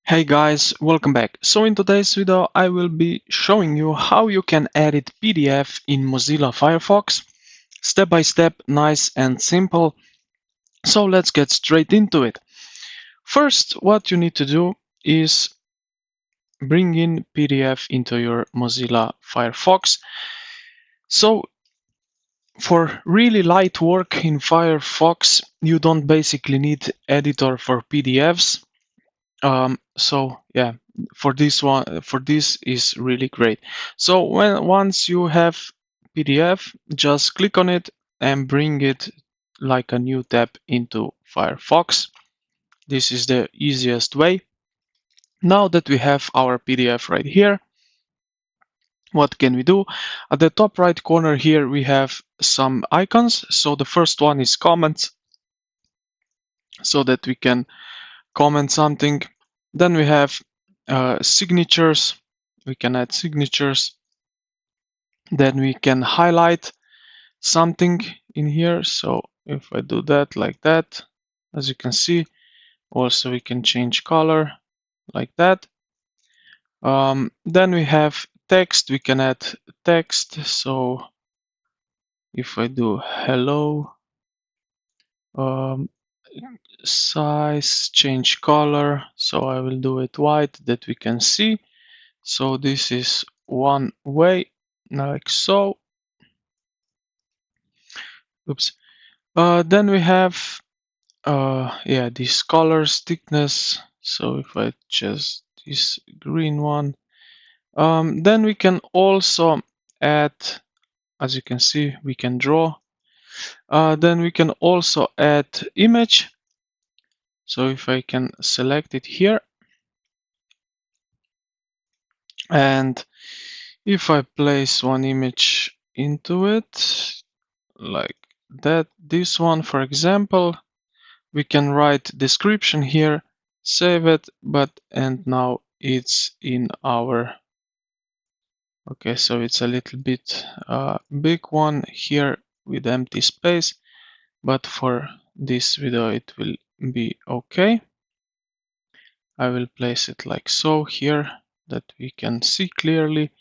Hey guys, welcome back. So in today's video I will be showing you how you can edit PDF in Mozilla Firefox. Step by step, nice and simple. So let's get straight into it. First, what you need to do is bring in PDF into your Mozilla Firefox. So for really light work in Firefox, you don't basically need editor for PDFs. So yeah, for this is really great. So once you have PDF, just click on it and bring it like a new tab into Firefox. This is the easiest way. Now that we have our PDF right here, what can we do? At the top right corner here we have some icons. So the first one is comments, so that we can comment something. Then we have signatures. We can add signatures. Then we can highlight something in here. So if I do that like that, as you can see, also we can change color like that. Then we have text. We can add text. So if I do hello, size, change color. So I will do it white that we can see. So this is one way, like so. Oops. Then we have this colors thickness. So if I just this green one, then we can also add, as you can see, we can draw. Then we can also add image. So if I can select it here, and if I place one image into it, like that, this one, for example, we can write description here, save it, and now it's in our, okay, so it's a little bit big one here with empty space, but for this video it will be okay. I will place it like so here, that we can see clearly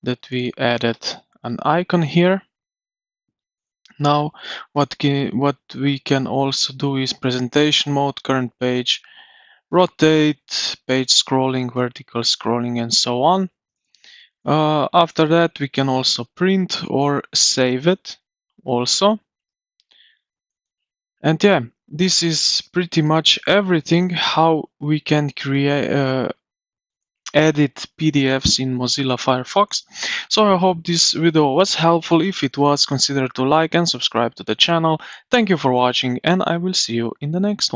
that we added an icon here. Now what we can also do is presentation mode, current page, rotate, page scrolling, vertical scrolling, and so on. After that we can also print or save it also. And yeah, this is pretty much everything how we can create edit PDFs in Mozilla Firefox. So I hope this video was helpful. If it was, consider to like and subscribe to the channel. Thank you for watching, and I will see you in the next one.